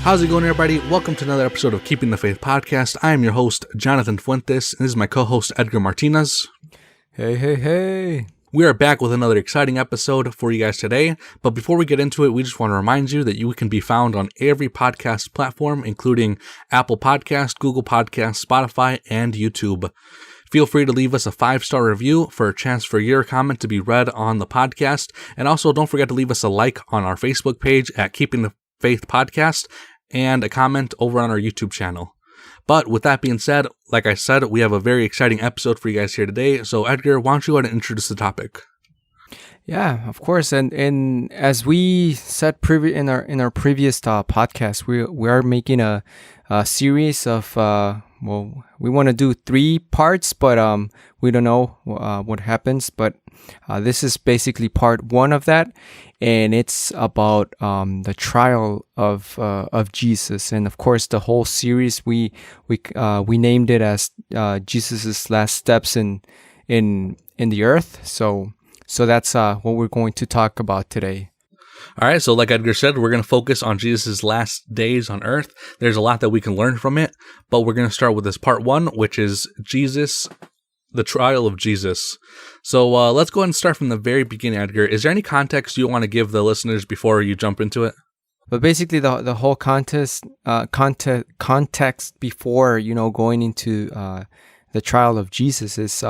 How's it going, everybody? Welcome to another episode of Keeping the Faith podcast. I am your host, Jonathan Fuentes, and this is my co-host, Edgar Martinez. Hey. We are back with another exciting episode for you guys today, but before we get into it, we just want to remind you that you can be found on every podcast platform, including Apple Podcast, Google Podcast, Spotify, and YouTube. Feel free to leave us a 5-star review for a chance for your comment to be read on the podcast, and also don't forget to leave us a like on our Facebook page at Keeping the Faith Podcast, and a comment over on our YouTube channel. But with that being said, like I said, we have a very exciting episode for you guys here today. So Edgar, why don't you go ahead and introduce the topic? Yeah, of course. And as we said in our previous podcast, we are making a series of we want to do 3 parts, but we don't know what happens. But this is basically part 1 of that, and it's about the trial of Jesus. And of course, the whole series we named it as Jesus's last steps in the earth. So that's what we're going to talk about today. All right, so like Edgar said, we're going to focus on Jesus' last days on earth. There's a lot that we can learn from it, but we're going to start with this part 1, which is Jesus, the trial of Jesus. So let's go ahead and start from the very beginning, Edgar. Is there any context you want to give the listeners before you jump into it? But basically, the whole context before, going into the trial of Jesus is,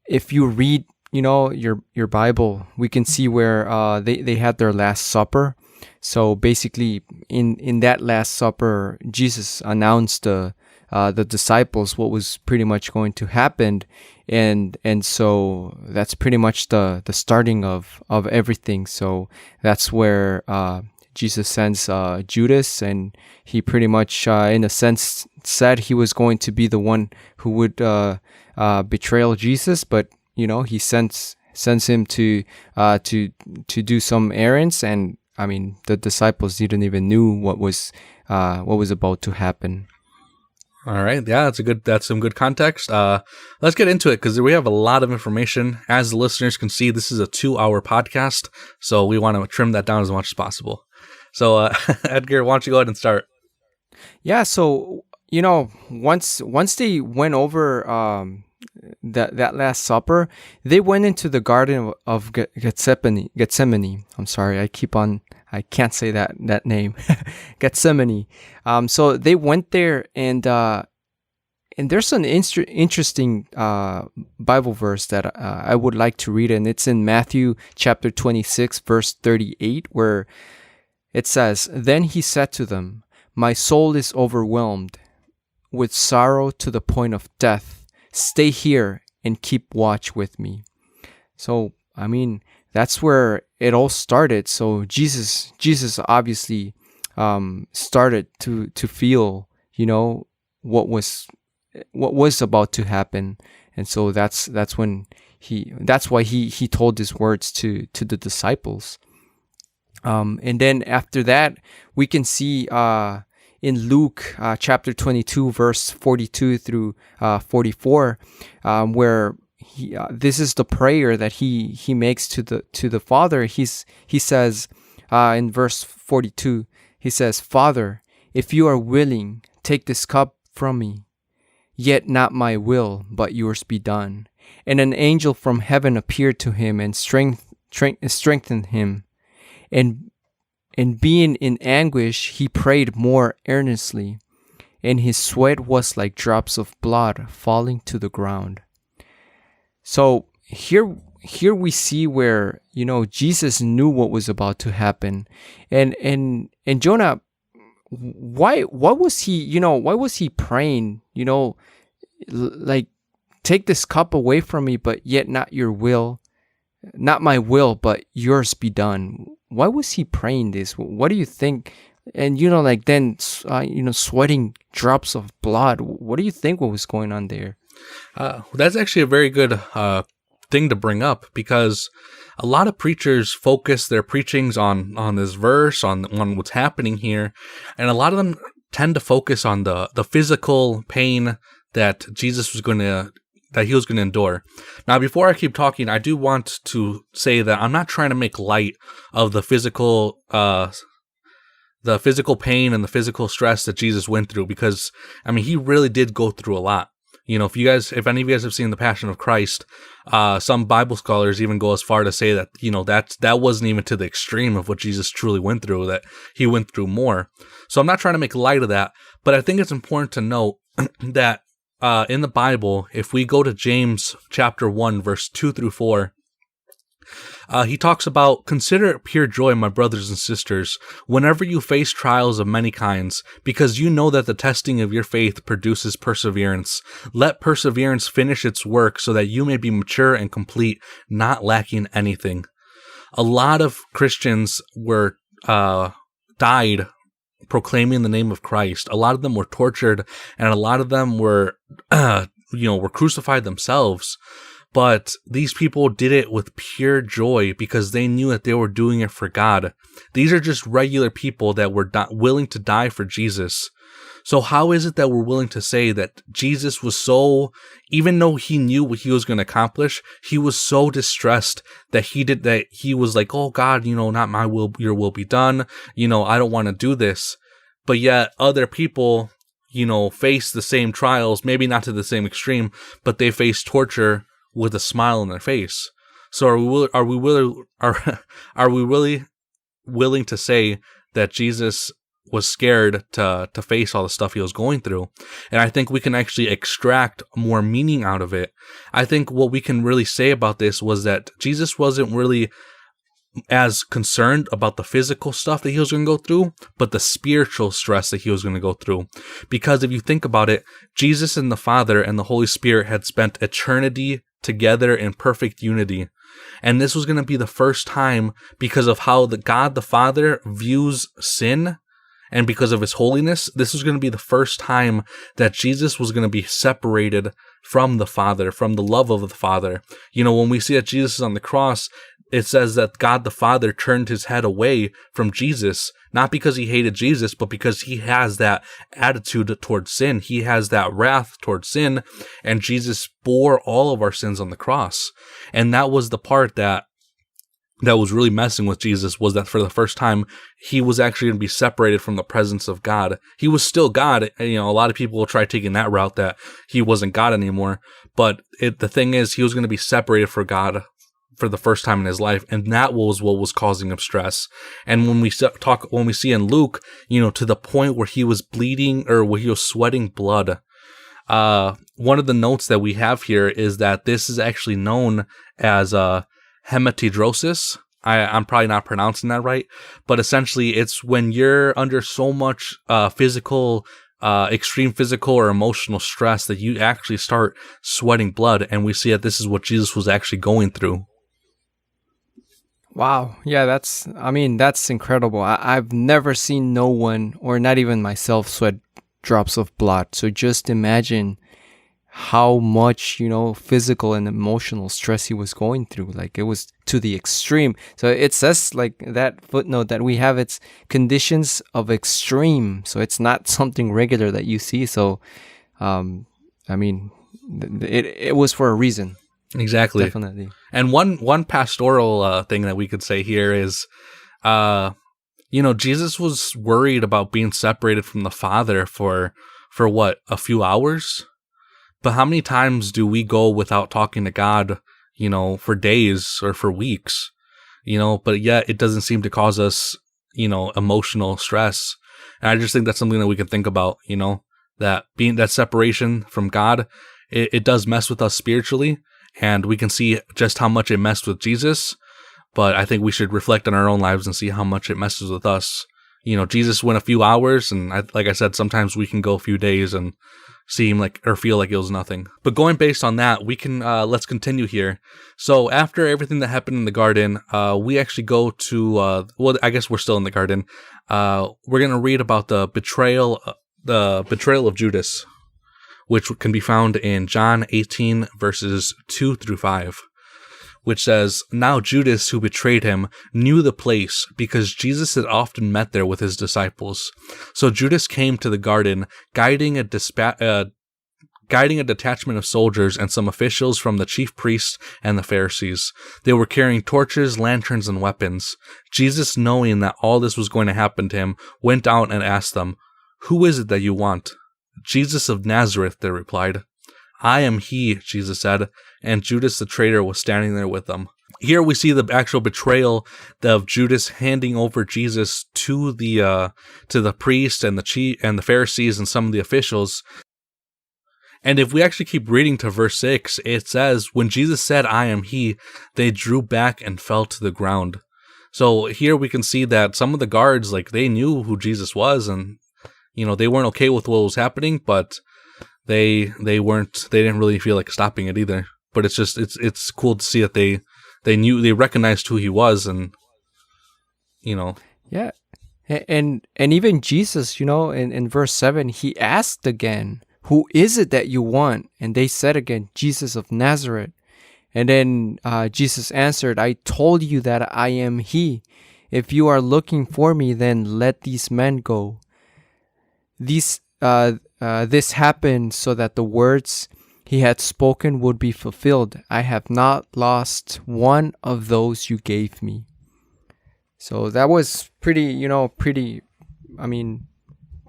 if you read your Bible, we can see where they had their Last Supper. So basically, in that Last Supper, Jesus announced the disciples what was pretty much going to happen, and so that's pretty much the starting of everything. So that's where Jesus sends Judas, and he pretty much in a sense said he was going to be the one who would betray Jesus, but he sends him to do some errands, and I mean the disciples didn't even knew what was about to happen. All right, yeah, that's some good context. Let's get into it because we have a lot of information. As the listeners can see, this is a 2-hour podcast, so we want to trim that down as much as possible. So, Edgar, why don't you go ahead and start? Yeah, so once they went over that Last Supper, they went into the Garden of Gethsemane. I'm sorry, I can't say that name. Gethsemane. So they went there, and there's an interesting Bible verse that I would like to read, and it's in Matthew chapter 26, verse 38, where it says, "Then he said to them, 'My soul is overwhelmed with sorrow to the point of death. Stay here and keep watch with me.'" So, I mean, that's where it all started. So Jesus obviously started to feel, what was about to happen, and so that's why he told his words to the disciples. And then after that, we can see in Luke chapter 22, verse 42 through 44, where this is the prayer that he makes to the Father. He says in verse 42, he says, "Father, if you are willing, take this cup from me. Yet not my will, but yours be done." And an angel from heaven appeared to him and strengthened him. And being in anguish, he prayed more earnestly, and his sweat was like drops of blood falling to the ground. So here we see where Jesus knew what was about to happen, and Jonah, why was he praying? Like, take this cup away from me, but yet not my will, but yours be done. Why was he praying this? What do you think? And then sweating drops of blood. What do you think? What was going on there? That's actually a very good thing to bring up, because a lot of preachers focus their preachings on this verse, on what's happening here, and a lot of them tend to focus on the physical pain that Jesus was going to endure. Now, before I keep talking, I do want to say that I'm not trying to make light of the physical the physical pain and the physical stress that Jesus went through, because I mean, he really did go through a lot. You know, if any of you guys have seen The Passion of Christ, some Bible scholars even go as far to say that, you know, that wasn't even to the extreme of what Jesus truly went through, that he went through more. So I'm not trying to make light of that, but I think it's important to note that in the Bible, if we go to James chapter 1, verse 2 through 4, he talks about, "Consider it pure joy, my brothers and sisters, whenever you face trials of many kinds, because you know that the testing of your faith produces perseverance. Let perseverance finish its work so that you may be mature and complete, not lacking anything." A lot of Christians were died proclaiming the name of Christ. A lot of them were tortured, and a lot of them were, were crucified themselves. But these people did it with pure joy because they knew that they were doing it for God. These are just regular people that were willing to die for Jesus. So how is it that we're willing to say that Jesus was so, even though he knew what he was going to accomplish, he was so distressed that he was like, "Oh God, not my will, your will be done. I don't want to do this." But yet other people, face the same trials, maybe not to the same extreme, but they face torture with a smile on their face. So are we really willing to say that Jesus was scared to face all the stuff he was going through? And I think we can actually extract more meaning out of it. I think what we can really say about this was that Jesus wasn't really as concerned about the physical stuff that he was going to go through, but the spiritual stress that he was going to go through. Because if you think about it, Jesus and the Father and the Holy Spirit had spent eternity together in perfect unity. And this was going to be the first time, because of how God the Father views sin, and because of his holiness, this was going to be the first time that Jesus was going to be separated from the Father, from the love of the Father. When we see that Jesus is on the cross, it says that God the Father turned his head away from Jesus, not because he hated Jesus, but because he has that attitude towards sin. He has that wrath towards sin, and Jesus bore all of our sins on the cross. And that was the part that was really messing with Jesus, was that for the first time, he was actually going to be separated from the presence of God. He was still God. A lot of people will try taking that route, that he wasn't God anymore. But the thing is, he was going to be separated from God for the first time in his life, and that was what was causing him stress. And when we see in Luke, to the point where he was bleeding, or where he was sweating blood, one of the notes that we have here is that this is actually known as hematidrosis. I'm probably not pronouncing that right, but essentially it's when you're under so much extreme physical or emotional stress that you actually start sweating blood, and we see that this is what Jesus was actually going through. Wow. Yeah, that's incredible. I've never seen no one, or not even myself, sweat drops of blood. So just imagine how much, physical and emotional stress he was going through. Like, it was to the extreme. So it says, like, that footnote that we have, it's conditions of extreme. So it's not something regular that you see. So, it was for a reason. Exactly. Definitely. And one pastoral thing that we could say here is, Jesus was worried about being separated from the Father for what, a few hours? But how many times do we go without talking to God, for days or for weeks, but yet it doesn't seem to cause us, emotional stress. And I just think that's something that we can think about, that being that separation from God, it does mess with us spiritually. And we can see just how much it messed with Jesus, but I think we should reflect on our own lives and see how much it messes with us. Jesus went a few hours, and like I said, sometimes we can go a few days and seem like, or feel like it was nothing. But going based on that, we can, let's continue here. So after everything that happened in the garden, we actually go to, I guess we're still in the garden. We're going to read about the betrayal of Judas, which can be found in John 18, verses 2 through 5, which says, "Now Judas, who betrayed him, knew the place, because Jesus had often met there with his disciples. So Judas came to the garden, guiding a guiding a detachment of soldiers and some officials from the chief priests and the Pharisees. They were carrying torches, lanterns, and weapons. Jesus, knowing that all this was going to happen to him, went out and asked them, "Who is it that you want?" "Jesus of Nazareth," they replied. "I am he," Jesus said, and Judas the traitor was standing there with them. Here we see the actual betrayal of Judas handing over Jesus to the priest and the Pharisees and some of the officials. And if we actually keep reading to verse 6, it says, when Jesus said, "I am he," they drew back and fell to the ground. So here we can see that some of the guards, they knew who Jesus was, and, they weren't okay with what was happening, but they didn't really feel like stopping it either. But it's cool to see that they recognized who he was, and, Yeah. And even Jesus, in verse 7, he asked again, "Who is it that you want?" And they said again, "Jesus of Nazareth." And then Jesus answered, "I told you that I am he. If you are looking for me, then let these men go." This happened so that the words he had spoken would be fulfilled. "I have not lost one of those you gave me." So that was pretty,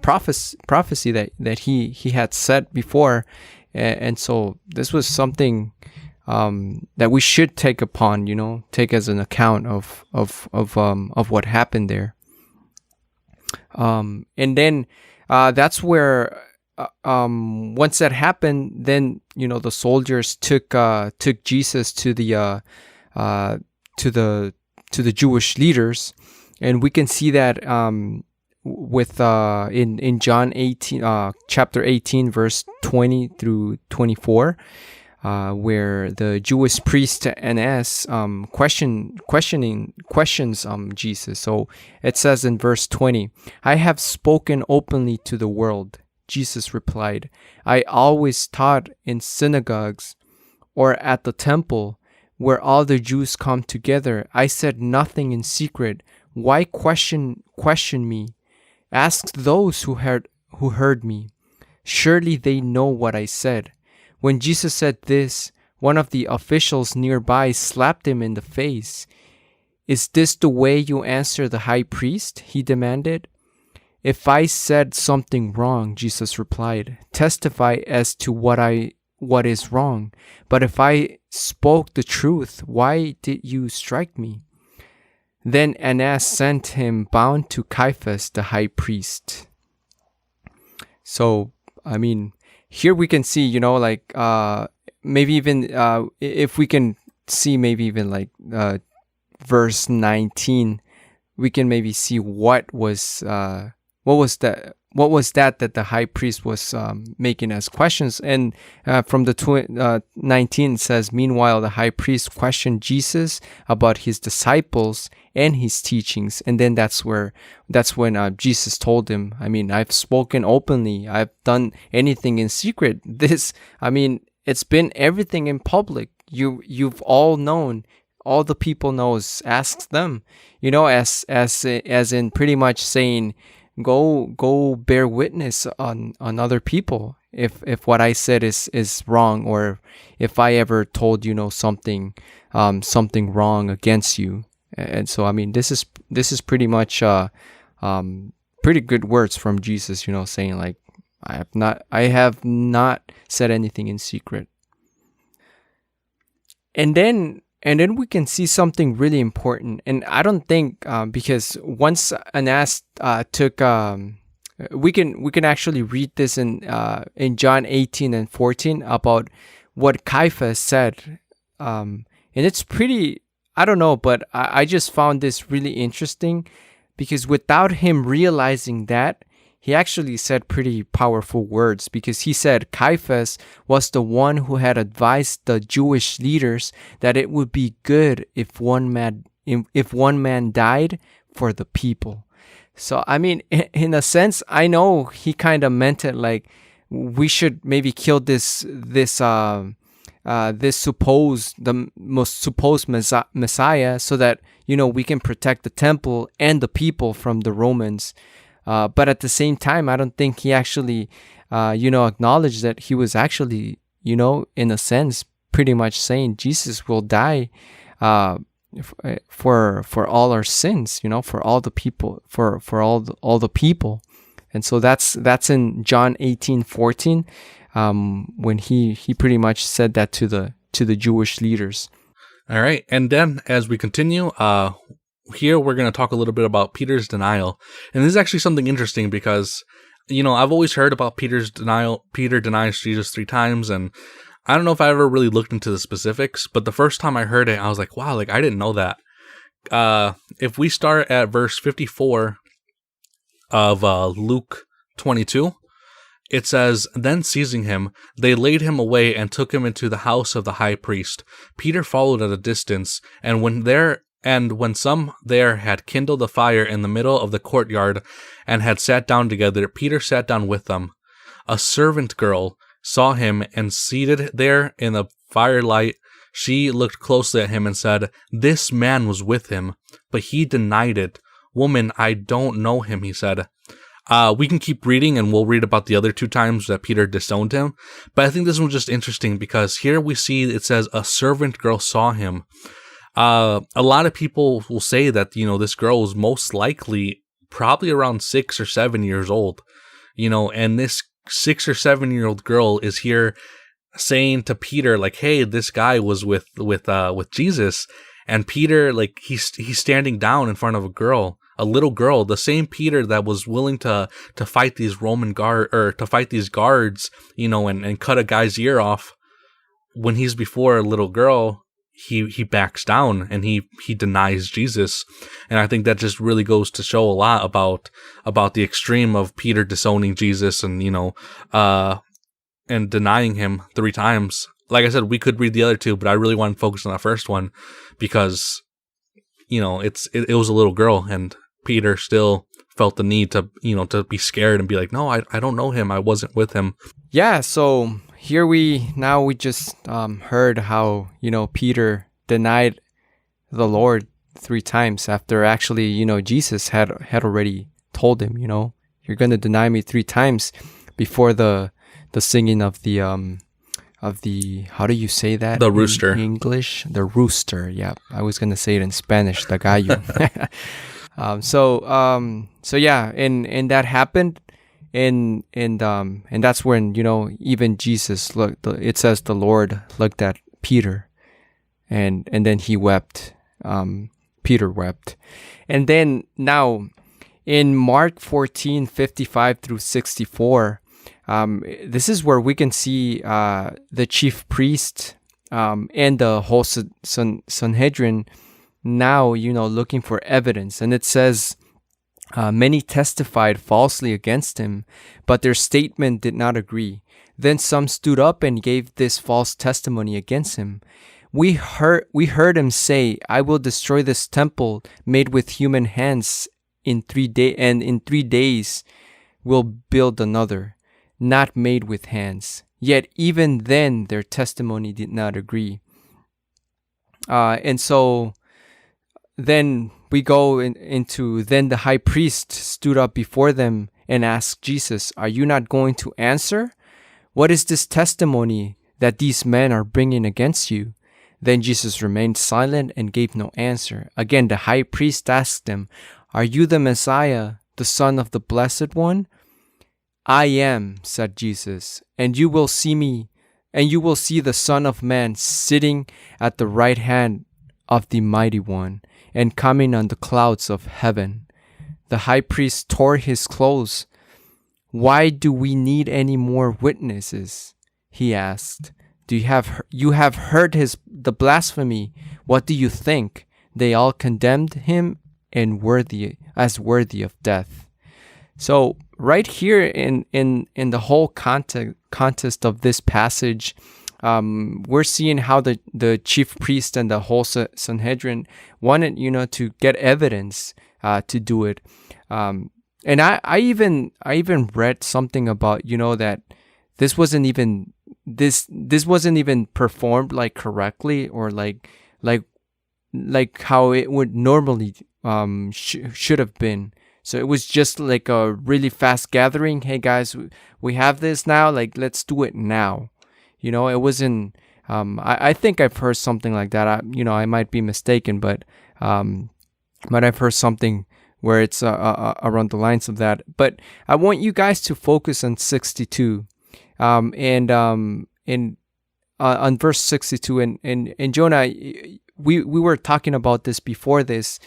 prophecy that he had said before, and so this was something that we should take as an account of what happened there. And then that's where once that happened, then the soldiers took Jesus to the Jewish leaders, and we can see that with in John 18, chapter 18, verse 20 through 24, where the Jewish priest Annas questions Jesus. So it says in verse 20, "I have spoken openly to the world." Jesus replied, "I always taught in synagogues or at the temple where all the Jews come together. I said nothing in secret. Why question me? Ask those who heard me. Surely they know what I said." When Jesus said this, one of the officials nearby slapped him in the face. "Is this the way you answer the high priest?" he demanded. "If I said something wrong," Jesus replied, "testify as to what is wrong. But if I spoke the truth, why did you strike me?" Then Annas sent him bound to Caiaphas, the high priest. So, here we can see, maybe even if we can see maybe even verse 19, we can maybe see what was that the high priest was making as questions. And from the 19 it says, "Meanwhile, the high priest questioned Jesus about his disciples and his teachings." And then that's when Jesus told him, "I've spoken openly. I've done anything in secret. It's been everything in public. You've all known. All the people knows. Ask them." As in pretty much saying, go bear witness on other people if what I said is wrong, or if I ever told something wrong against you. And so this is pretty much pretty good words from Jesus, saying I have not said anything in secret. And then we can see something really important. And I don't think because once Annas took, we can actually read this in John 18 and 14 about what Caiaphas said, and it's pretty. I don't know, but I just found this really interesting, because without him realizing that, he actually said pretty powerful words, because he said Caiaphas was the one who had advised the Jewish leaders that it would be good if one man died for the people. So in a sense, I know he kind of meant it like we should maybe kill the most supposed Messiah, so that we can protect the temple and the people from the Romans. But at the same time, I don't think he actually acknowledged that he was actually, in a sense, pretty much saying Jesus will die for all our sins, for all the people, for all the people. And so that's in John 18:14, when he pretty much said that to the Jewish leaders. All right, and then as we continue, here we're going to talk a little bit about Peter's denial, and this is actually something interesting because I've always heard about Peter's denial. Peter denies Jesus 3 times, and I don't know if I ever really looked into the specifics, but the first time I heard it, I was like, wow, like I didn't know that. If we start at verse 54 of Luke 22, it says, "Then seizing him, they laid him away and took him into the house of the high priest. Peter followed at a distance, and when some there had kindled a fire in the middle of the courtyard and had sat down together, Peter sat down with them. A servant girl saw him and seated there in the firelight. She looked closely at him and said, 'This man was with him.' But he denied it. 'Woman, I don't know him,' he said." We can keep reading and we'll read about the other 2 times that Peter disowned him. But I think this one was just interesting because here we see it says a servant girl saw him. A lot of people will say that, this girl was most likely probably around 6 or 7 years old, and this 6 or 7-year-old girl is here saying to Peter, like, hey, this guy was with Jesus. And Peter, like, he's standing down in front of a little girl, the same Peter that was willing to fight these Roman guards, and cut a guy's ear off. When he's before a little girl, he backs down and he denies Jesus. And I think that just really goes to show a lot about the extreme of Peter disowning Jesus and and denying him 3 times. Like I said, we could read the other 2, but I really want to focus on the first one because it was a little girl, and Peter still felt the need to be scared and be like, no, I don't know him, I wasn't with him. Yeah, so here we just heard how Peter denied the Lord 3 times after actually Jesus had already told him, you're gonna deny me 3 times before the singing of the how do you say that? The rooster. In English, the rooster. Yeah, I was gonna say it in Spanish, the gallo. So yeah, and that happened. And that's when even Jesus looked. It says the Lord looked at Peter, and then he wept. Peter wept, and then now in Mark 14:55 through 64, this is where we can see the chief priest and the whole Sanhedrin now looking for evidence, and it says. Many testified falsely against him, but their statement did not agree. Then some stood up and gave this false testimony against him. We heard him say, "I will destroy this temple made with human hands in 3 days, and in 3 days will build another, not made with hands." Yet even then their testimony did not agree. And so then we go into, then the high priest stood up before them and asked Jesus, "Are you not going to answer? What is this testimony that these men are bringing against you?" Then Jesus remained silent and gave no answer. Again, the high priest asked him, "Are you the Messiah, the Son of the Blessed One?" "I am," said Jesus, "and you will see the Son of Man sitting at the right hand of the Mighty One, and coming on the clouds of heaven." The high priest tore his clothes. "Why do we need any more witnesses?" he asked. You have heard the blasphemy. What do you think?" They all condemned him and worthy of death. So right here in the whole context of this passage, we're seeing how the chief priest and the whole Sanhedrin wanted, to get evidence to do it. And I even read something about, that this wasn't even performed like correctly, or like how it would normally should have been. So it was just like a really fast gathering. Hey guys, we have this now. Like, let's do it now. You know, it wasn't. I think I've heard something like that. I might be mistaken, but I've heard something where it's around the lines of that. But I want you guys to focus on 62, and on verse 62. And Jonah, we were talking about this before this,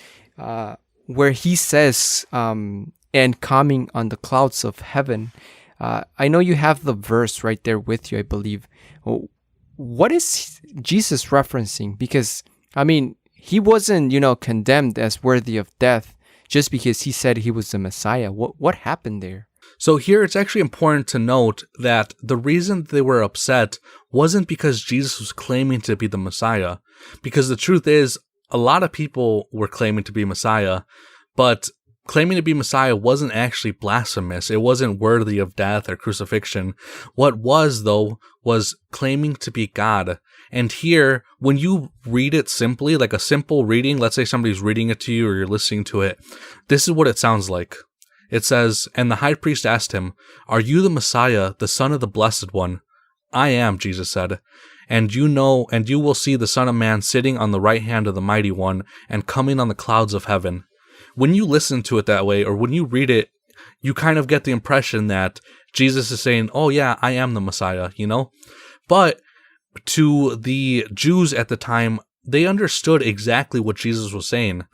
where he says, and coming on the clouds of heaven. I know you have the verse right there with you, I believe. What is Jesus referencing? Because, I mean, he wasn't, condemned as worthy of death just because he said he was the Messiah. What happened there? So here it's actually important to note that the reason they were upset wasn't because Jesus was claiming to be the Messiah. Because the truth is, a lot of people were claiming to be Messiah, but claiming to be Messiah wasn't actually blasphemous. It wasn't worthy of death or crucifixion. What was, though, was claiming to be God. And here, when you read it simply, like a simple reading, let's say somebody's reading it to you or you're listening to it, this is what it sounds like. It says, "And the high priest asked him, 'Are you the Messiah, the Son of the Blessed One?' 'I am,' Jesus said. And you will see the Son of Man sitting on the right hand of the Mighty One and coming on the clouds of heaven." When you listen to it that way, or when you read it, you kind of get the impression that Jesus is saying, "Oh yeah, I am the Messiah," But to the Jews at the time, they understood exactly what Jesus was saying.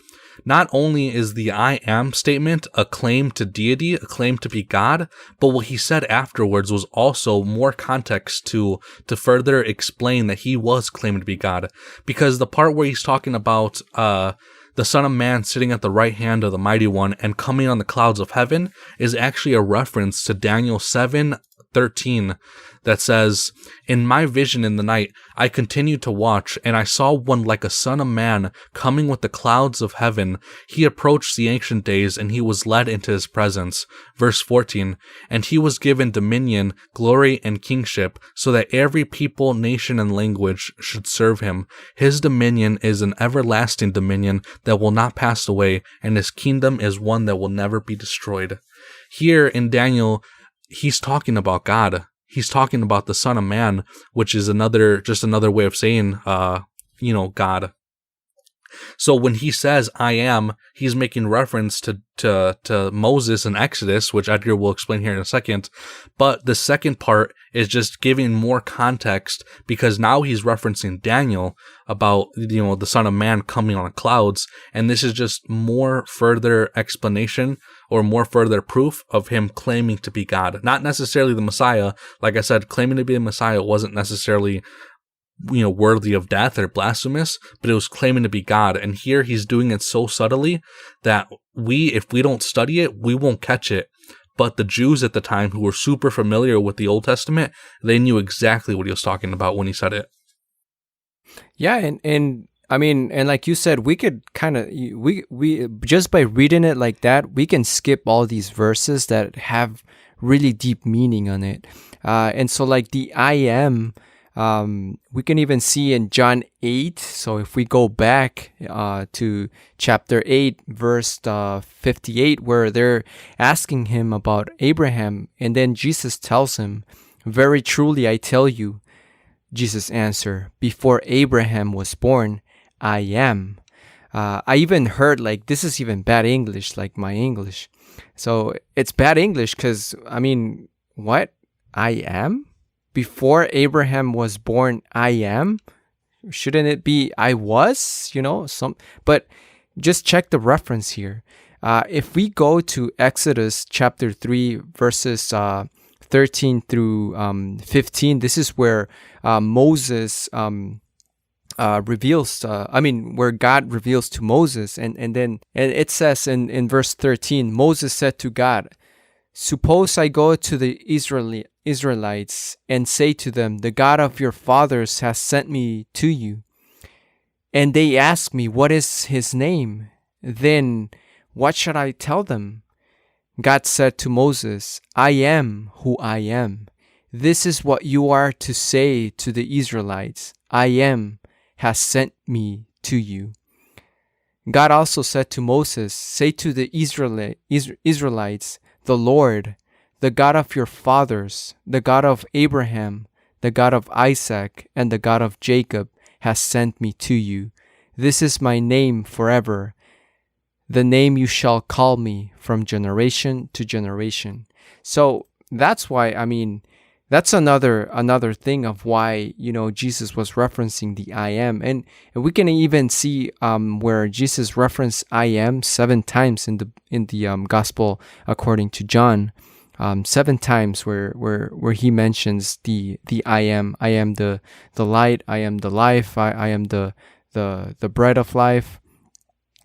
Not only is the "I am" statement a claim to deity, a claim to be God, but what he said afterwards was also more context to further explain that he was claiming to be God. Because the part where he's talking about the Son of Man sitting at the right hand of the Mighty One and coming on the clouds of heaven is actually a reference to Daniel 7:13 that says, "In my vision in the night, I continued to watch, and I saw one like a son of man coming with the clouds of heaven. He approached the Ancient Days, and he was led into his presence." Verse 14, "And he was given dominion, glory, and kingship, so that every people, nation, and language should serve him. His dominion is an everlasting dominion that will not pass away, and his kingdom is one that will never be destroyed." Here in Daniel, he's talking about God. He's talking about the Son of Man, which is another way of saying, God. So when he says "I am," he's making reference to Moses in Exodus, which Edgar will explain here in a second. But the second part is just giving more context, because now he's referencing Daniel about the Son of Man coming on the clouds, and this is just more further explanation or more further proof of him claiming to be God, not necessarily the Messiah. Like I said, claiming to be the Messiah wasn't necessarily worthy of death or blasphemous, but it was claiming to be God. And here he's doing it so subtly that if we don't study it, we won't catch it. But the Jews at the time, who were super familiar with the Old Testament, they knew exactly what he was talking about when he said it. Yeah, and I mean, and like you said, we could kind of we just by reading it like that, we can skip all these verses that have really deep meaning on it. And so like the "I am," we can even see in John 8. So if we go back to chapter 8, verse 58, where they're asking him about Abraham, and then Jesus tells him, "Very truly I tell you," Jesus answered, "before Abraham was born, I am." I even heard, like, this is even bad English, like my English. So it's bad English because, I mean, what? I am? Before Abraham was born, I am? Shouldn't it be I was? But just check the reference here. If we go to Exodus chapter 3, verses 13 through 15, this is where Moses reveals, where God reveals to Moses. And it says in verse 13, Moses said to God, "Suppose I go to the Israelites and say to them, 'The God of your fathers has sent me to you.' And they ask me, 'What is his name?' Then what shall I tell them?" God said to Moses, "I am who I am. This is what you are to say to the Israelites. I am has sent me to you." God also said to Moses, say to the Israelites, the Lord, the God of your fathers, the God of Abraham, the God of Isaac, and the God of Jacob has sent me to you. This is my name forever, the name you shall call me from generation to generation. So that's why, that's another thing of why, Jesus was referencing the I am. And we can even see where Jesus referenced I am 7 times in the gospel according to John. 7 times where he mentions the I am the light, I am the life, I am the bread of life.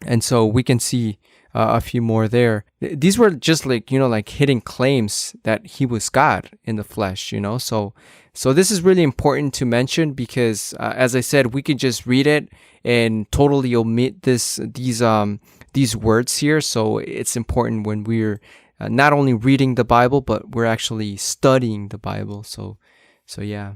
And so we can see a few more there. These were just like hidden claims that he was God in the flesh, So this is really important to mention because, as I said, we could just read it and totally omit these words here. So it's important when we're not only reading the Bible, but we're actually studying the Bible. So yeah.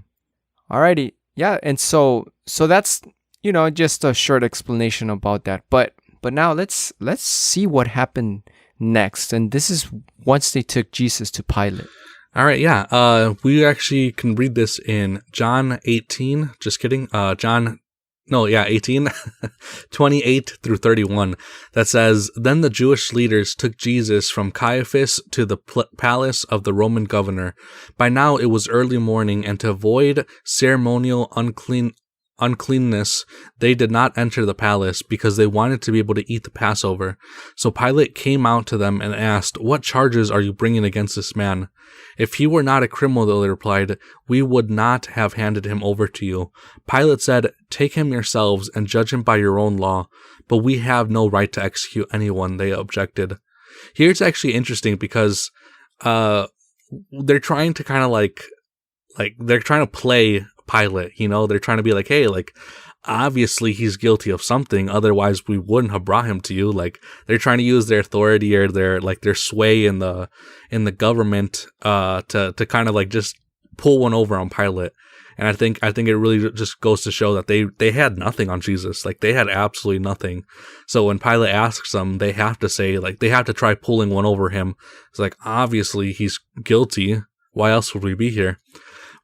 Alrighty. Yeah. And so that's, just a short explanation about that. But now let's see what happened next. And this is once they took Jesus to Pilate. All right, yeah. We actually can read this in John 18. Just kidding. 18, 28 through 31. That says, Then the Jewish leaders took Jesus from Caiaphas to the palace of the Roman governor. By now it was early morning, and to avoid ceremonial uncleanness, they did not enter the palace because they wanted to be able to eat the Passover. So Pilate came out to them and asked, What charges are you bringing against this man? If he were not a criminal, they replied, we would not have handed him over to you. Pilate said, Take him yourselves and judge him by your own law. But we have no right to execute anyone, they objected. Here it's actually interesting because they're trying to kind of like they're trying to play Pilate, they're trying to be like, hey, obviously he's guilty of something, otherwise we wouldn't have brought him to you. They're trying to use their authority or their sway in the government to kind of just pull one over on Pilate. And I think it really just goes to show that they had nothing on Jesus. They had absolutely nothing. So when Pilate asks them, they have to say, they have to try pulling one over him. It's obviously he's guilty. Why else would we be here?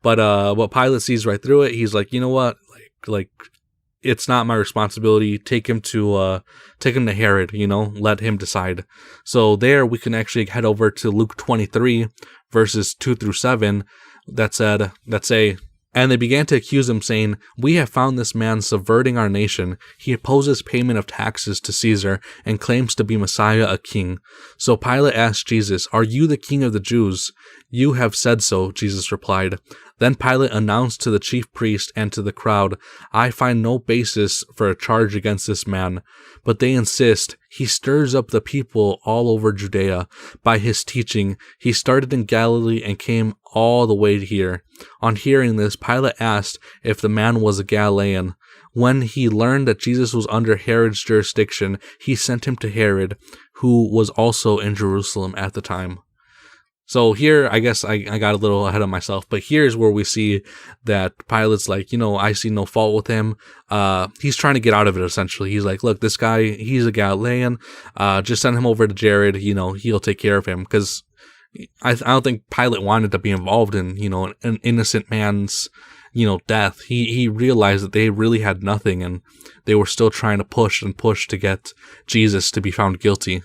But what Pilate sees right through it, he's like, you know what? It's not my responsibility. Take him to Herod, let him decide. So there we can actually head over to Luke 23, verses 2 through 7, that say, And they began to accuse him, saying, We have found this man subverting our nation. He opposes payment of taxes to Caesar and claims to be Messiah, a king. So Pilate asked Jesus, Are you the king of the Jews? You have said so, Jesus replied. Then Pilate announced to the chief priest and to the crowd, I find no basis for a charge against this man. But they insist, he stirs up the people all over Judea. By his teaching, he started in Galilee and came all the way here. On hearing this, Pilate asked if the man was a Galilean. When he learned that Jesus was under Herod's jurisdiction, he sent him to Herod, who was also in Jerusalem at the time. So here, I guess I got a little ahead of myself, but here's where we see that Pilate's I see no fault with him. He's trying to get out of it, essentially. He's like, look, this guy, he's a Galilean. Just send him over to Jared. He'll take care of him. Because I don't think Pilate wanted to be involved in, an innocent man's, death. He realized that they really had nothing, and they were still trying to push to get Jesus to be found guilty.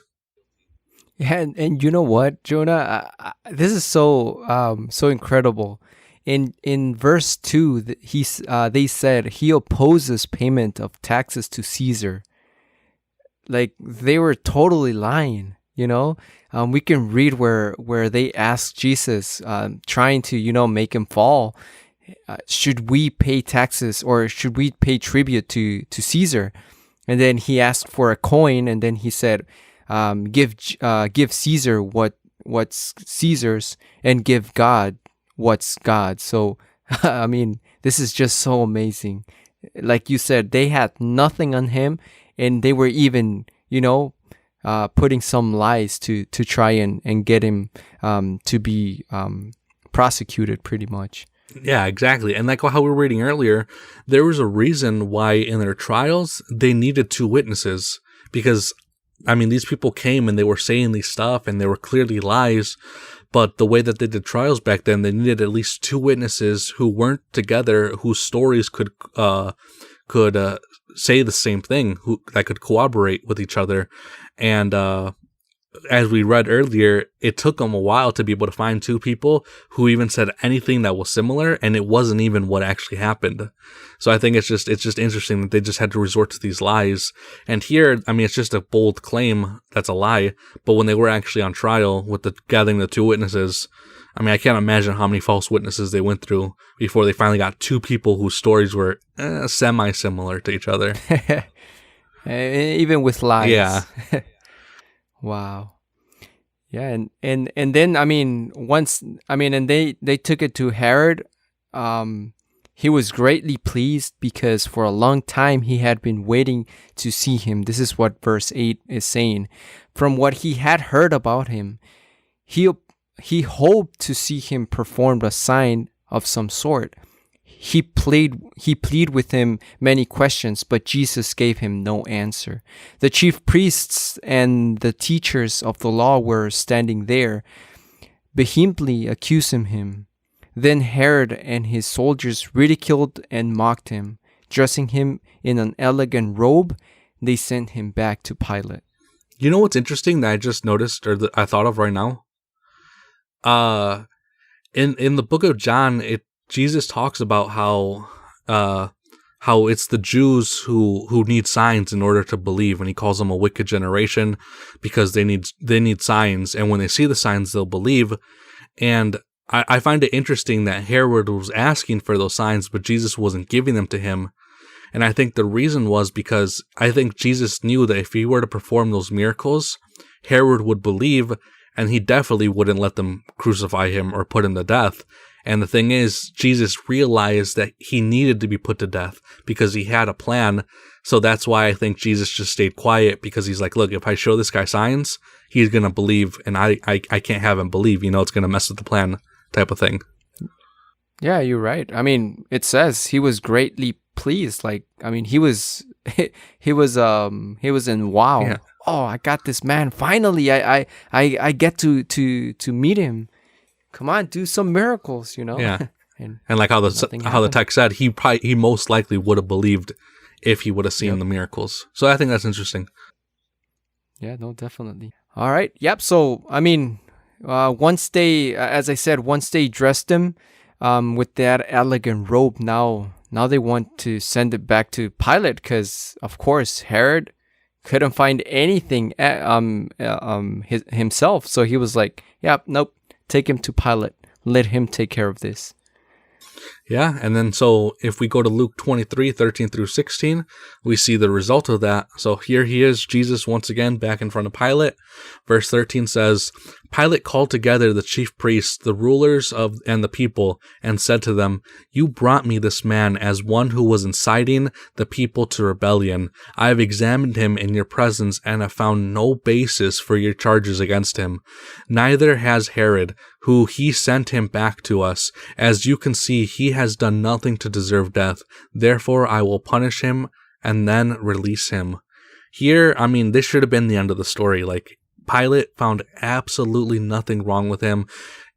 Yeah, and you know what, Jonah? This is so incredible. In verse 2, they said he opposes payment of taxes to Caesar. They were totally lying. We can read where they asked Jesus, trying to make him fall. Should we pay taxes or should we pay tribute to Caesar? And then he asked for a coin, and then he said, give Caesar what's Caesar's, and give God what's God's. So, this is just so amazing. Like you said, they had nothing on him, and they were even, putting some lies to try and get him to be prosecuted, pretty much. Yeah, exactly. And like how we were reading earlier, there was a reason why in their trials they needed 2 witnesses. because, I mean, these people came and they were saying these stuff and they were clearly lies. But the way that they did trials back then, they needed at least 2 witnesses who weren't together, whose stories could say the same thing, that could corroborate with each other. And as we read earlier, it took them a while to be able to find 2 people who even said anything that was similar, and it wasn't even what actually happened. So I think it's just interesting that they just had to resort to these lies. And here, I mean, it's just a bold claim that's a lie. But when they were actually on trial with gathering the 2 witnesses, I mean, I can't imagine how many false witnesses they went through before they finally got 2 people whose stories were semi-similar to each other. Even with lies. Yeah. Wow. Yeah, and then, I mean, and they took it to Herod. He was greatly pleased because for a long time he had been waiting to see him. This is what verse 8 is saying. From what he had heard about him, he hoped to see him perform a sign of some sort. He pleaded with him many questions, but Jesus gave him no answer. The chief priests and the teachers of the law were standing there, vehemently accusing him. Then Herod and his soldiers ridiculed and mocked him. Dressing him in an elegant robe, they sent him back to Pilate. You know what's interesting that I just noticed, or that I thought of right now? In the book of John, Jesus talks about how it's the Jews who need signs in order to believe, and he calls them a wicked generation because they need signs, and when they see the signs, they'll believe. And I find it interesting that Herod was asking for those signs, but Jesus wasn't giving them to him. And I think the reason was because I think Jesus knew that if he were to perform those miracles, Herod would believe, and he definitely wouldn't let them crucify him or put him to death. And the thing is, Jesus realized that he needed to be put to death because he had a plan. So that's why I think Jesus just stayed quiet, because he's like, look, if I show this guy signs, he's going to believe, and I can't have him believe, it's going to mess with the plan type of thing. Yeah, you're right. I mean, it says he was greatly pleased. Like, I mean, he was in wow. Yeah. Oh, I got this man. Finally, I get to meet him. Come on, do some miracles, Yeah. and like how the text said, he most likely would have believed if he would have seen the miracles. So I think that's interesting. Yeah, no, definitely. All right. Yep. So, I mean, once they dressed him with that elegant robe, now they want to send it back to Pilate because, of course, Herod couldn't find anything himself. So he was like, "Yep, nope, take him to Pilate. Let him take care of this." Yeah, and then so if we go to Luke 23:13 through 16, we see the result of that. So here he is, Jesus once again back in front of Pilate. Verse 13 says, Pilate called together the chief priests, the rulers and the people, and said to them, "You brought me this man as one who was inciting the people to rebellion. I have examined him in your presence and have found no basis for your charges against him. Neither has Herod, who he sent him back to us. As you can see, he has done nothing to deserve death. Therefore, I will punish him and then release him." Here, I mean, this should have been the end of the story. Like, Pilate found absolutely nothing wrong with him.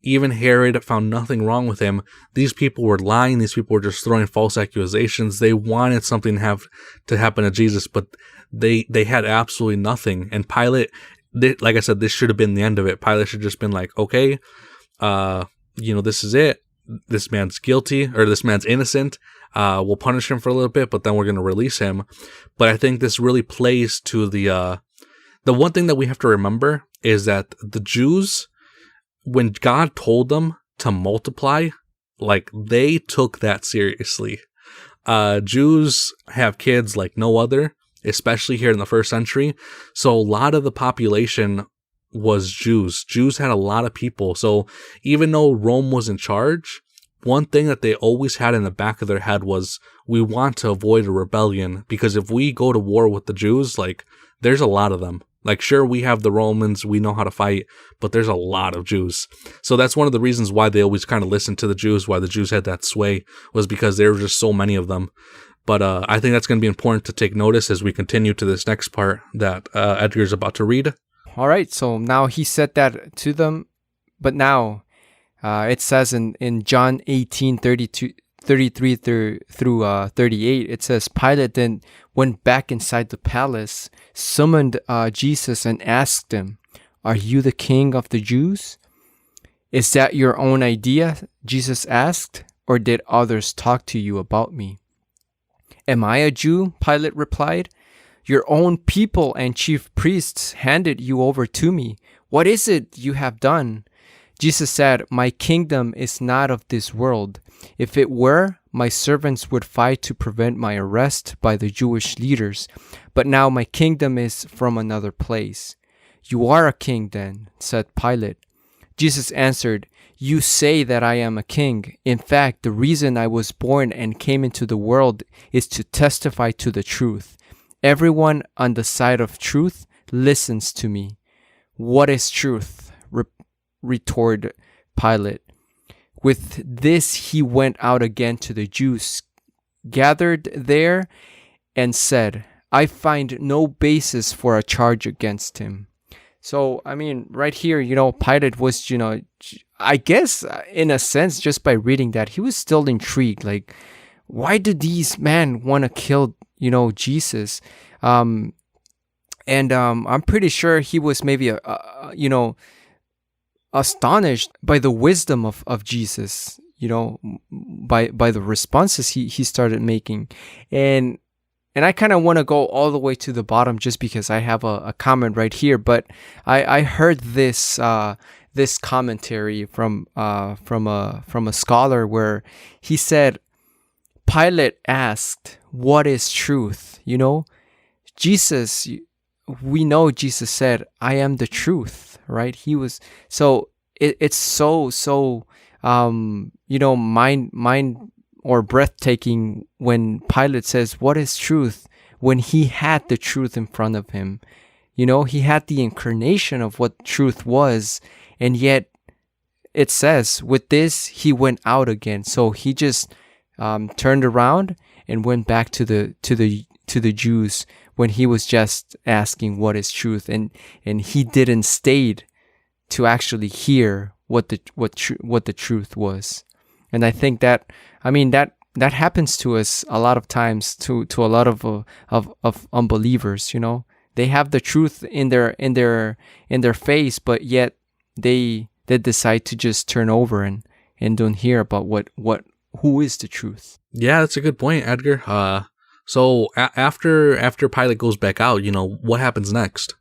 Even Herod found nothing wrong with him. These people were lying. These people were just throwing false accusations. They wanted something to happen to Jesus, but they had absolutely nothing. And Pilate, like I said, this should have been the end of it. Pilate should have just been like, okay, this is it. This man's guilty, or this man's innocent. We'll punish him for a little bit, but then we're going to release him. But I think this really plays to the one thing that we have to remember is that the Jews, when God told them to multiply, like, they took that seriously. Jews have kids like no other, especially here in the first century. So a lot of the population was Jews. Jews had a lot of people. So even though Rome was in charge, one thing that they always had in the back of their head was, we want to avoid a rebellion, because if we go to war with the Jews, like, there's a lot of them. Like, sure, we have the Romans, we know how to fight, but there's a lot of Jews. So that's one of the reasons why they always kind of listened to the Jews, why the Jews had that sway, was because there were just so many of them. But I think that's going to be important to take notice as we continue to this next part that Edgar is about to read. All right, so now he said that to them, but now it says in John 18:33 through 38, it says, Pilate then went back inside the palace, summoned Jesus and asked him, "Are you the king of the Jews?" "Is that your own idea?" Jesus asked, "or did others talk to you about me?" "Am I a Jew?" Pilate replied. "Your own people and chief priests handed you over to me. What is it you have done?" Jesus said, "My kingdom is not of this world. If it were, my servants would fight to prevent my arrest by the Jewish leaders. But now my kingdom is from another place." "You are a king then," said Pilate. Jesus answered, "You say that I am a king. In fact, the reason I was born and came into the world is to testify to the truth. Everyone on the side of truth listens to me." "What is truth?" retorted Pilate. With this, he went out again to the Jews gathered there and said, "I find no basis for a charge against him." So, I mean, right here, Pilate was, I guess in a sense, just by reading that, he was still intrigued. Like, why do these men want to kill, Jesus? I'm pretty sure he was maybe, astonished by the wisdom of Jesus, by the responses he started making. And I kind of want to go all the way to the bottom just because I have a comment right here. But I heard this commentary from a scholar where he said, Pilate asked, "What is truth?" Jesus, we know Jesus said, "I am the truth," right? He was, so it's so mind or breathtaking when Pilate says, "What is truth?" when he had the truth in front of him. He had the incarnation of what truth was, and yet it says with this he went out again. So he just turned around and went back to the Jews when he was just asking what is truth, and he didn't stay to actually hear what the truth was. And I think that that happens to us a lot of times, to a lot of unbelievers. They have the truth in their face, but yet they decide to just turn over and don't hear about who is the truth. Yeah, that's a good point, Edgar. So after Pilate goes back out, what happens next?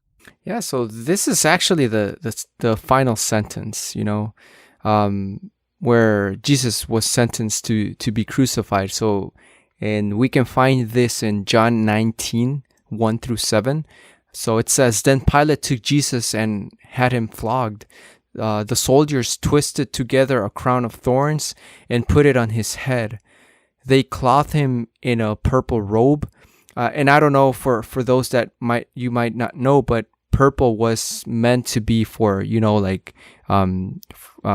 Yeah, so this is actually the final sentence, where Jesus was sentenced to be crucified. So, and we can find this in John 19, 1 through 7. So it says, "Then Pilate took Jesus and had him flogged. The soldiers twisted together a crown of thorns and put it on his head. They clothed him in a purple robe." And I don't know, for those that you might not know, but purple was meant to be for,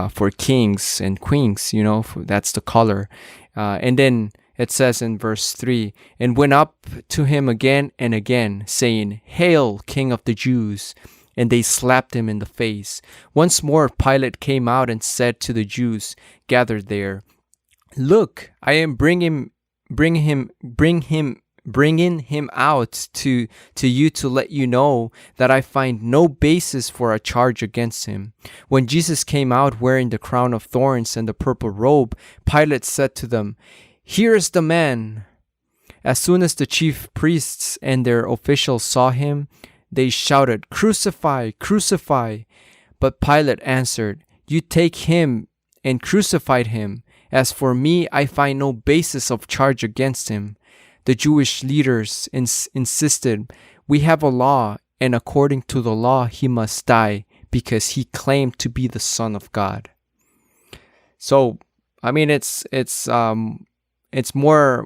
for kings and queens, that's the color. And then it says in verse 3, "And went up to him again and again, saying, 'Hail, King of the Jews!' And they slapped him in the face. Once more Pilate came out and said to the Jews gathered there, 'Look, I am bringing him out to you to let you know that I find no basis for a charge against him.' When Jesus came out wearing the crown of thorns and the purple robe, Pilate said to them, 'Here is the man.' As soon as the chief priests and their officials saw him, they shouted, 'Crucify, crucify!' But Pilate answered, 'You take him and crucified him. As for me, I find no basis of charge against him.' The Jewish leaders insisted, 'We have a law, and according to the law, he must die because he claimed to be the Son of God.'" So, it's more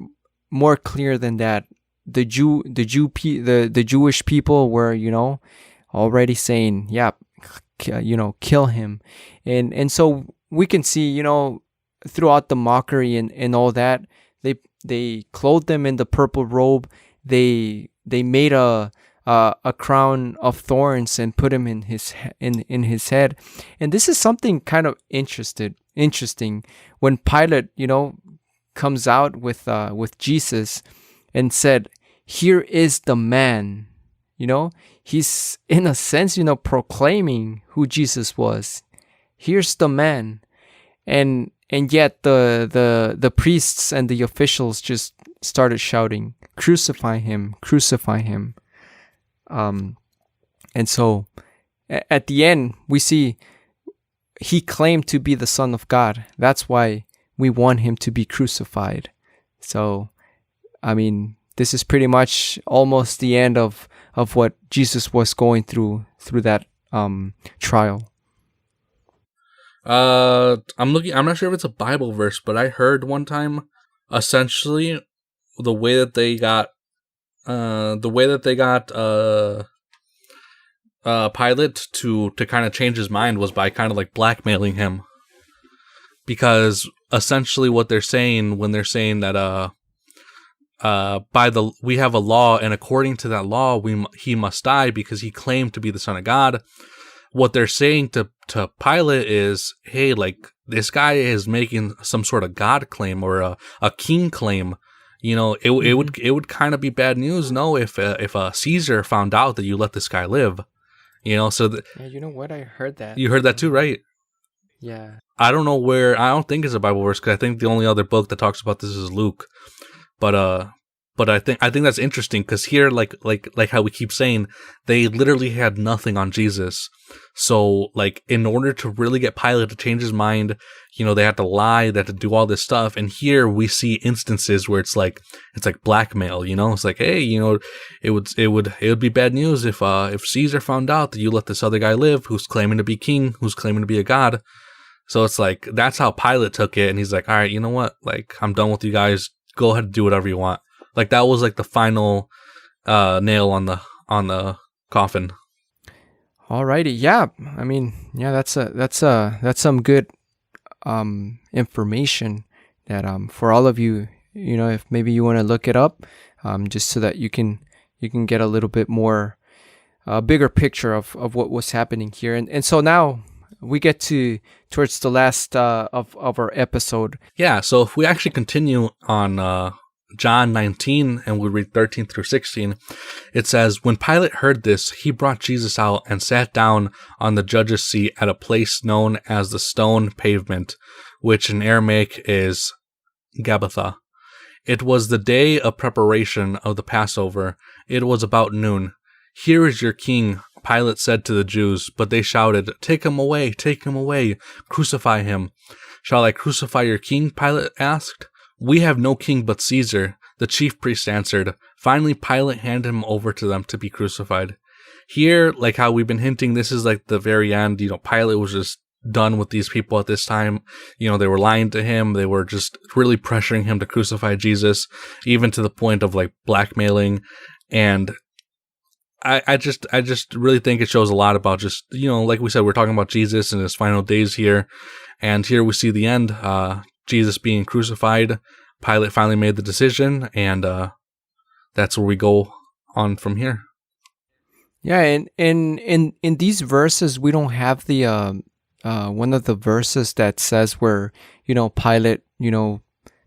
clear than that. The Jewish people were, already saying, "Yeah, kill him," and so we can see, throughout the mockery and all that, they clothed him in the purple robe. They made a crown of thorns and put him in his head. And this is something kind of interesting when Pilate, comes out with Jesus and said, "Here is the man." He's in a sense, proclaiming who Jesus was. Here's the man. And yet the priests and the officials just started shouting, "Crucify him, crucify him." And so at the end, we see he claimed to be the Son of God. That's why we want him to be crucified. So, I mean, this is pretty much almost the end of what Jesus was going through that trial. I'm not sure if it's a Bible verse, but I heard one time, essentially, the way that they got Pilate to kind of change his mind was by kind of like blackmailing him, because essentially what they're saying when they're saying that we have a law, and according to that law he must die because he claimed to be the Son of God. What they're saying to Pilate is, hey, like, this guy is making some sort of God claim or a king claim. It would kind of be bad news, if Caesar found out that you let this guy live. So yeah, you know what? I heard that. You heard that too, right? Yeah. I don't know where. I don't think it's a Bible verse, because I think the only other book that talks about this is Luke. But I think that's interesting, because here, like how we keep saying, they literally had nothing on Jesus. So, like, in order to really get Pilate to change his mind, they had to lie, they had to do all this stuff. And here we see instances where it's like blackmail. It's like, hey, it would be bad news if Caesar found out that you let this other guy live, who's claiming to be king, who's claiming to be a god. So it's like, that's how Pilate took it, and he's like, all right, you know what? Like, I'm done with you guys. Go ahead and do whatever you want. Like, that was like the final nail on the coffin. Alrighty, yeah. I mean, yeah, that's some good information that for all of you, if maybe you want to look it up, just so that you can get a little bit more bigger picture of what was happening here. And so now we get towards the last of our episode. Yeah, so if we actually continue on John 19 and we read 13 through 16, it says, "When Pilate heard this, he brought Jesus out and sat down on the judge's seat at a place known as the Stone Pavement, which in Aramaic is Gabbatha. It was the day of preparation of the Passover. It was about noon. 'Here is your king,' Pilate said to the Jews, but they shouted, 'Take him away, crucify him.' 'Shall I crucify your king?' Pilate asked. 'We have no king but Caesar,' the chief priest answered. Finally, Pilate handed him over to them to be crucified." Here, like how we've been hinting, this is like the very end. Pilate was just done with these people at this time. They were lying to him. They were just really pressuring him to crucify Jesus, even to the point of like blackmailing. And I just really think it shows a lot about just, like we said, we're talking about Jesus and his final days here. And here we see the end, Jesus being crucified. Pilate finally made the decision, and that's where we go on from here. Yeah, and in these verses, we don't have the one of the verses that says where, Pilate,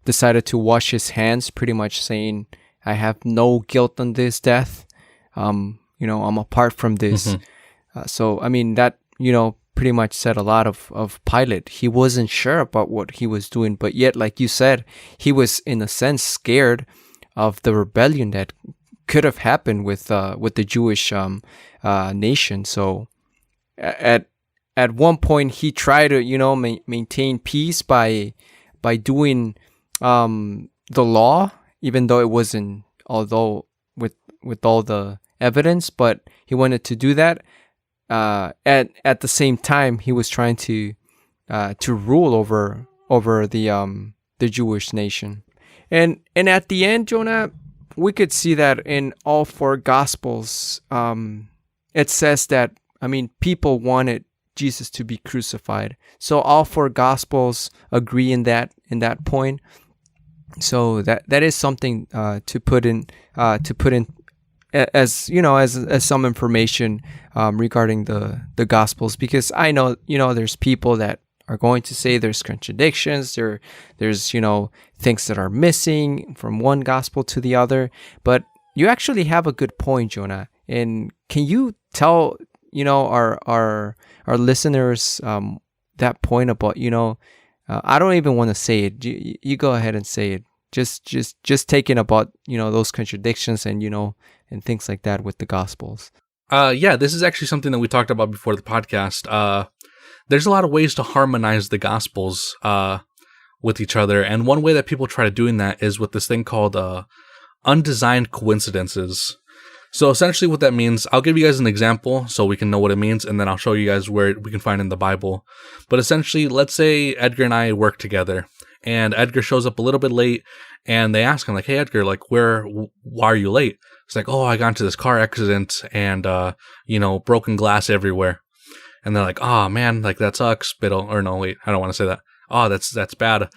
decided to wash his hands, pretty much saying, "I have no guilt on this death. I'm apart from this." Mm-hmm. So, I mean, that, pretty much said a lot of Pilate. He wasn't sure about what he was doing, but yet, like you said, he was in a sense scared of the rebellion that could have happened with the Jewish nation. So at one point he tried to maintain peace by doing the law, even though it wasn't, although with all the evidence, but he wanted to do that. At the same time, he was trying to rule over the Jewish nation, and at the end, Jonah, we could see that in all four Gospels, it says that, I mean, people wanted Jesus to be crucified. So all four Gospels agree in that point. So that is something to put in as as some information regarding the Gospels, because I know there's people that are going to say there's contradictions, there's things that are missing from one gospel to the other, but you actually have a good point, Jonah. And can you tell our listeners that point about I don't even want to say it. You go ahead and say it. Just taking about those contradictions and and things like that with the Gospels. Yeah, this is actually something that we talked about before the podcast. There's a lot of ways to harmonize the Gospels with each other, and one way that people try to doing that is with this thing called undesigned coincidences. So essentially what that means, I'll give you guys an example so we can know what it means, and then I'll show you guys where we can find it in the Bible. But essentially, let's say Edgar and I work together, and Edgar shows up a little bit late, and they ask him, like, hey, Edgar, like, why are you late? It's like, oh, I got into this car accident, and, broken glass everywhere. And they're like, oh, man, like, that sucks. Or no, wait, I don't want to say that. Oh, that's bad.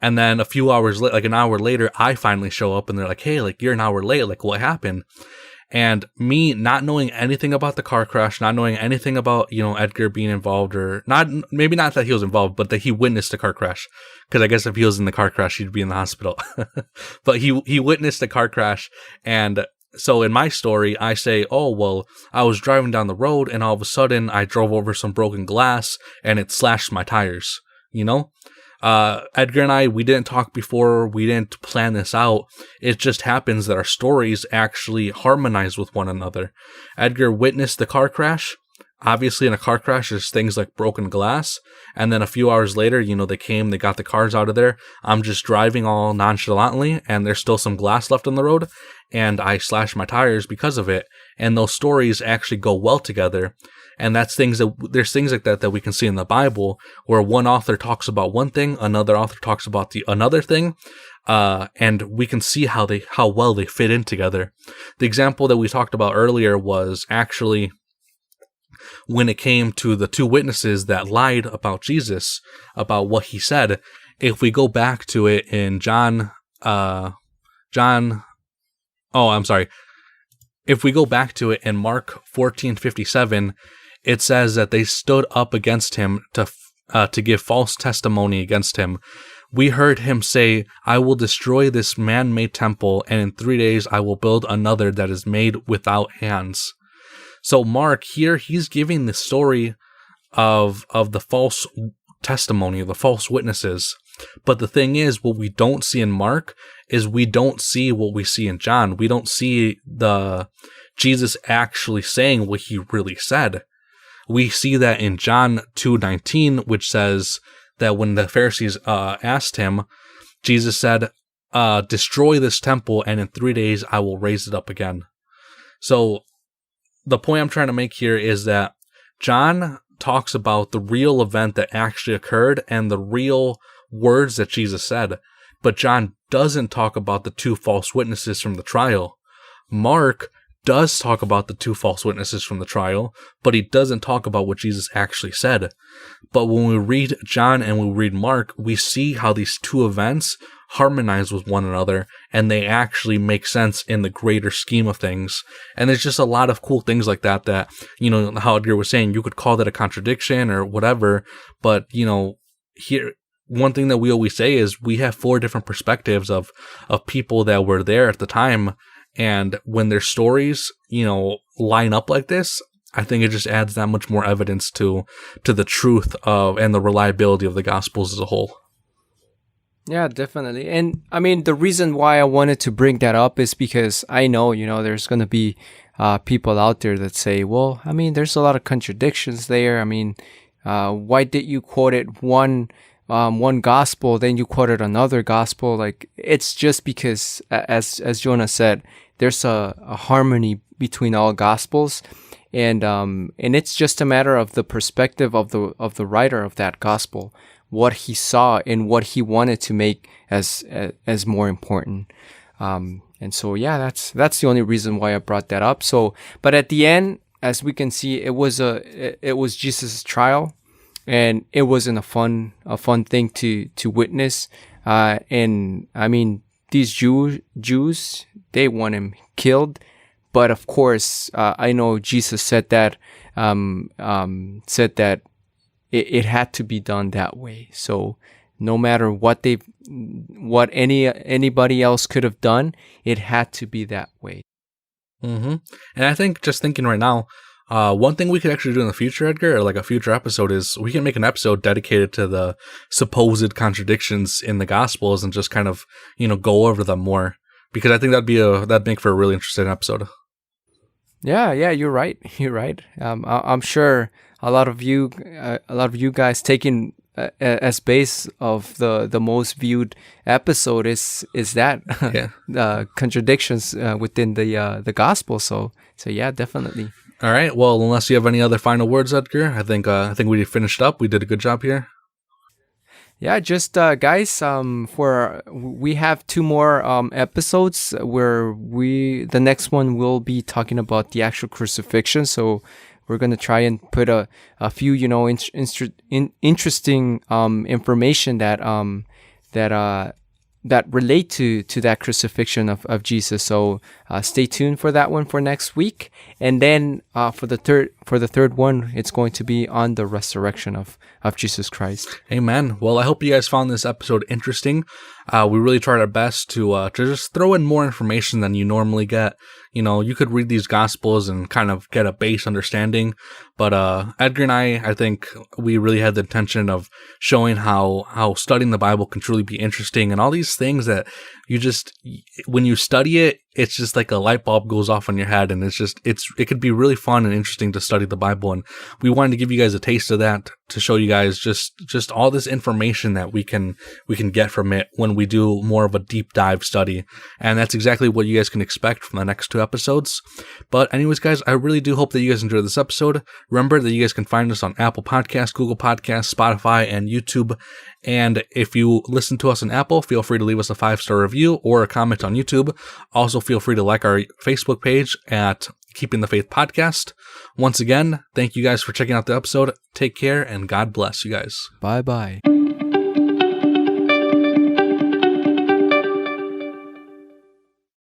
And then a few hours later, like an hour later, I finally show up and they're like, hey, like, you're an hour late. Like, what happened? And me not knowing anything about the car crash, not knowing anything about, Edgar being involved, or maybe not that he was involved, but that he witnessed the car crash. Because I guess if he was in the car crash, he'd be in the hospital. But he witnessed the car crash. And so in my story, I say, oh, well, I was driving down the road and all of a sudden I drove over some broken glass and it slashed my tires, Edgar and I, we didn't talk before, we didn't plan this out. It just happens that our stories actually harmonize with one another. Edgar witnessed the car crash. Obviously, in a car crash, there's things like broken glass. And then a few hours later, they got the cars out of there. I'm just driving all nonchalantly, and there's still some glass left on the road. And I slashed my tires because of it. And those stories actually go well together. And there's things like that we can see in the Bible, where one author talks about one thing, another author talks about another thing, and we can see how well they fit in together. The example that we talked about earlier was actually when it came to the two witnesses that lied about Jesus, about what he said. If we go back to it in If we go back to it in Mark 14:57, it says that they stood up against him to give false testimony against him. We heard him say, I will destroy this man-made temple, and in 3 days I will build another that is made without hands. So Mark here, he's giving the story of the false testimony, the false witnesses. But the thing is, what we don't see in Mark is we don't see what we see in John. We don't see Jesus actually saying what he really said. We see that in John 2:19, which says that when the Pharisees asked him, Jesus said, destroy this temple, and in 3 days I will raise it up again. So the point I'm trying to make here is that John talks about the real event that actually occurred and the real words that Jesus said, but John doesn't talk about the two false witnesses from the trial. Mark does talk about the two false witnesses from the trial, but he doesn't talk about what Jesus actually said. But when we read John and we read Mark, we see how these two events harmonize with one another, and they actually make sense in the greater scheme of things. And there's just a lot of cool things like that, how Edgar was saying, you could call that a contradiction or whatever, but, here, one thing that we always say is we have 4 different perspectives of people that were there at the time. And when their stories, line up like this, I think it just adds that much more evidence to the truth of and the reliability of the Gospels as a whole. Yeah, definitely. And I mean, the reason why I wanted to bring that up is because I know, there's going to be people out there that say, well, I mean, there's a lot of contradictions there. I mean, why did you quote it one gospel, then you quoted another gospel? Like, it's just because, as Jonah said, there's a harmony between all gospels, and it's just a matter of the perspective of the writer of that gospel, what he saw and what he wanted to make as more important. And so yeah, that's the only reason why I brought that up. So, but at the end, as we can see, it was Jesus' trial. And it wasn't a fun thing to witness. And I mean, these Jews, they want him killed. But of course, I know Jesus said that it had to be done that way. So no matter what anybody else could have done, it had to be that way. And I think, just thinking right now, one thing we could actually do in the future, Edgar, or like a future episode, is we can make an episode dedicated to the supposed contradictions in the Gospels and just kind of, go over them more, because I think that'd make for a really interesting episode. Yeah, you're right. You're right. I'm sure a lot of you guys taking as base of the most viewed episode is that contradictions within the gospel. So yeah, definitely. All right. Well, unless you have any other final words, Edgar, I think we finished up. We did a good job here. Yeah, just guys, we have 2 more episodes where the next one will be talking about the actual crucifixion. So we're gonna try and put a few interesting information that relate to that crucifixion of Jesus. So stay tuned for that one for next week, and then for the third one, it's going to be on the resurrection of Jesus Christ. Amen. Well, I hope you guys found this episode interesting. We really tried our best to just throw in more information than you normally get. You could read these Gospels and kind of get a base understanding, but Edgar and I think we really had the intention of showing how studying the Bible can truly be interesting, and all these things that when you study it, it's just like a light bulb goes off in your head, and it could be really fun and interesting to study the Bible. And we wanted to give you guys a taste of that, to show you guys just all this information that we can get from it when we do more of a deep dive study. And that's exactly what you guys can expect from the next 2 episodes. But anyways, guys, I really do hope that you guys enjoyed this episode. Remember that you guys can find us on Apple Podcasts, Google Podcasts, Spotify, and YouTube. And if you listen to us on Apple, feel free to leave us a 5-star review or a comment on YouTube. Also, feel free to like our Facebook page at Keeping the Faith Podcast. Once again, thank you guys for checking out the episode. Take care, and God bless you guys. Bye-bye.